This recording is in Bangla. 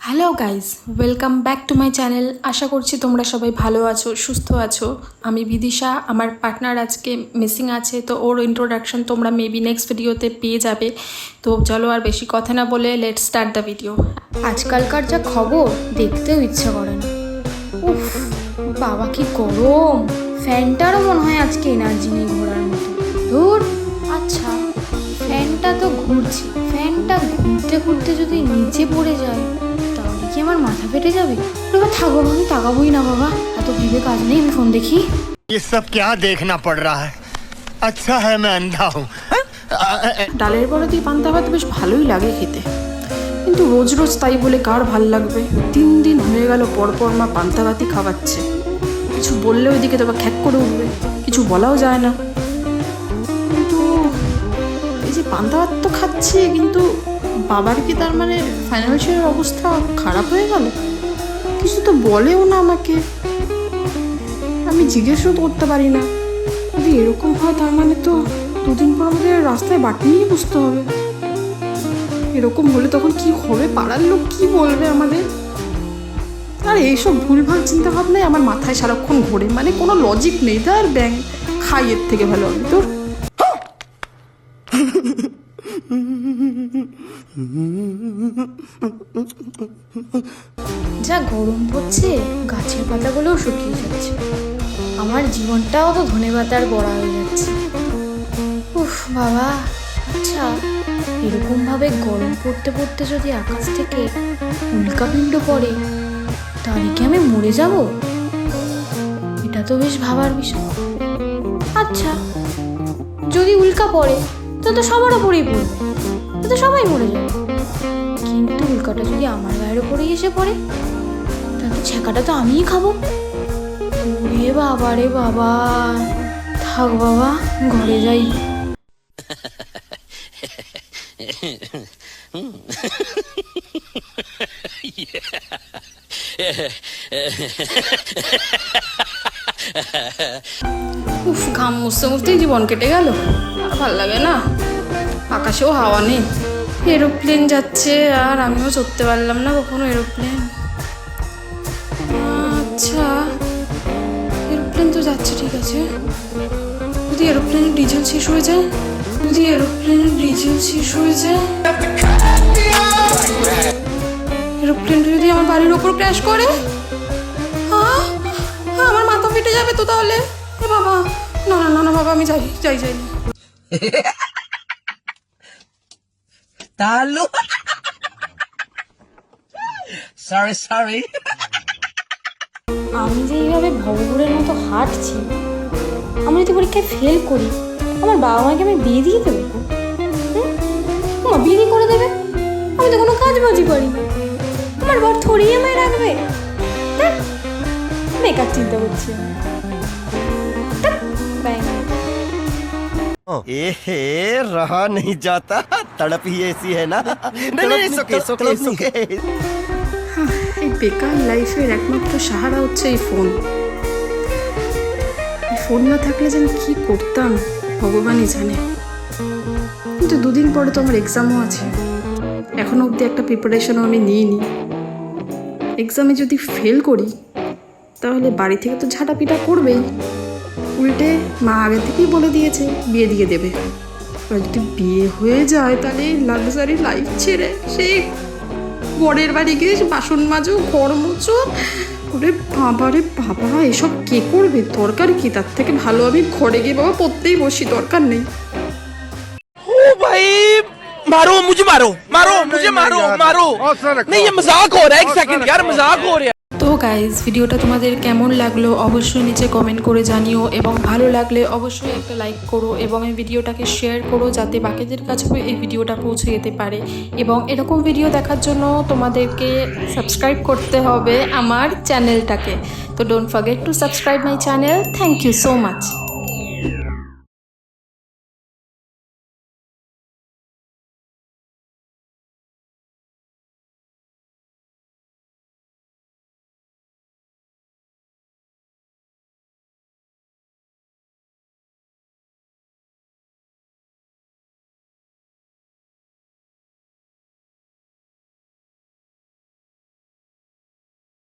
Hello guys, welcome back to my channel. আশা করছি তোমরা সবাই ভালো আছো, সুস্থ আছো। আমি বিদিশা, আমার পার্টনার আজকে মিসিং আছে, তো ওর ইন্ট্রোডাকশন তোমরা মেবি নেক্সট ভিডিওতে পেয়ে যাবে। তো চলো আর বেশি কথা না বলে লেটস স্টার্ট দ্য ভিডিও। আজকালকার যা খবর দেখতেও ইচ্ছা করে না। উফ বাবা কি গরম, ফ্যানটারও মনে হয় আজকে এনার্জি নেই ঘোরার মতো। ধুর, আচ্ছা ফ্যানটা তো ঘুরছে, ফ্যানটা ঘুরতে ঘুরতে যদি নিচে পড়ে যায় তাহলে কি আমার মাথা ফেটে যাবে? এবার থাকবো, আমি তাকাবোই না বাবা, এত ভেবে কাজ নেই, আমি ফোন দেখি। ये सब क्या देखना पड़ रहा है? अच्छा है मैं अंधा हूँ। ডালের বড়া দিয়ে পান্তা ভাত বেশ ভালোই লাগে খেতে, কিন্তু রোজ রোজ তাই বলে কার ভাল লাগবে? 3 দিন হয়ে গেল পরপর মা পান্তা ভাতই খাওয়াচ্ছে। কিছু বললে ওইদিকে তো আবার খ্যাক করে উঠবে, কিছু বলাও যায় না। কিন্তু এই যে পান্তা ভাত তো খাচ্ছে, কিন্তু বাবার কি তার মানে ফাইন্যান্সিয়াল অবস্থা খারাপ হয়ে গেল? কিছু তো বলেও না আমাকে, আমি জিজ্ঞেসও করতে পারি না। যদি এরকম হয় তার মানে তো 2 দিন পর আমাদের রাস্তায় বাটি নিয়ে বসতে হবে। এরকম হলে তখন কি হবে? পাড়ার লোক কি বলবে আমাদের? আর এইসব ভুলভাল চিন্তা ভাবনাই আমার মাথায় সারাক্ষণ ঘোরে, মানে কোনো লজিক নেই। তার ব্যাং খাই, এর থেকে ভালো আমি তোর। যা গরম পড়ছে, গাছের পাতাগুলোও শুকিয়ে যাচ্ছে, আমার জীবনটাও তো ধনেপাতার বড়া হয়ে যাচ্ছে। উফ বাবা, আচ্ছা এরকমভাবে গরম পড়তে পড়তে যদি আকাশ থেকে উল্কাপিণ্ড পড়ে তাহলে কি আমি মরে যাব? এটা তো বেশ ভাবার বিষয়। আচ্ছা যদি উল্কা পড়ে তো তো সবার ওপরেই পড়বে, তো সবাই মরে যাবে। কিন্তু উল্কাটা যদি আমার গায়ের ওপরেই এসে পড়ে তাহলে ছ্যাঁকাটা তো আমিই খাবো। ওরে বাবা রে বাবা, থাক বাবা, ঘরে যাই। উফ, ঘাম মুছতে মুছতেই জীবন কেটে গেল, আর ভাল লাগে না। আকাশেও হাওয়া নেই, এরোপ্লেন যাচ্ছে আর আমিও চড়তে পারলাম না কখনো এরোপ্লেন। আচ্ছা এরোপ্লেন তো যাচ্ছে, ঠিক আছে। যদি এরোপ্লেনের ডিজেল শেষ হয়ে যায়, যদি এরোপ্লেনের ডিজেল শেষ হয়ে যায়, এরোপ্লেনটা যদি আমার বাড়ির ওপর ক্র্যাশ করে, হ্যাঁ আমার মাথা ফেটে যাবে তো তাহলে। এ বাবা, না না না না বাবা, আমি যাই যাই যাই। Talo. Sorry. আমি যে এইভাবে ভবঘুরের মতো হাঁটছি, আমি যদি পরীক্ষায় ফেল করি আমার বাবা মাকে আমি বিয়ে দিয়ে দেবে? মা বিয়ে করে দেবে? আমি তো কোনো কাজ বাজি করি না, আমার বর থরিয়ে আমায় রাখবে। বেকার চিন্তা করছি আমি। ए रहा नहीं जाता, तड़प ही ऐसी है ना। नहीं, सुके। এই বেকার লাইফের একমাত্র সাহারা হচ্ছে এই ফোন। এই ফোন না থাকলে যেন কি করতাম ভগবানই জানে। কিন্তু 2 দিন পরে তো আমার এক্সামও আছে, এখনো অবধি একটা প্রিপারেশনও আমি নিইনি। এক্সামে যদি ফেল করি তাহলে বাড়ি থেকে তো ঝাঁটাপিটা করবেই, উল্টে মা আগে থেকেই বলে দিয়েছে বিয়ে দিয়ে দেবে। আর যদি বিয়ে হয়ে যায় তাহলে লাক্সারি লাইফ ছেড়ে সেই বরের বাড়ি গিয়ে বাসন মাজো, ঘর মোছো, ওরে বাবা রে বাবা, এসব কে করবে? দরকার কি? তার থেকে ভালো আমি ঘরে গিয়ে বাবা পড়তেই বসি, দরকার নেই। ओ भाई मुझे मारो नहीं, ये मजाक हो रहा है। एक सेकंड यार, मजाक हो रहा है। তো গাইজ, ভিডিওটা তোমাদের কেমন লাগলো অবশ্যই নিচে কমেন্ট করে জানিও, এবং ভালো লাগলে অবশ্যই একটা লাইক করো এবং এই ভিডিওটাকে শেয়ার করো যাতে বাকিদের কাছেও এই ভিডিওটা পৌঁছে যেতে পারে। এবং এরকম ভিডিও দেখার জন্য তোমাদেরকে সাবস্ক্রাইব করতে হবে আমার চ্যানেলটাকে। তো don't forget to subscribe my channel. Thank you so much.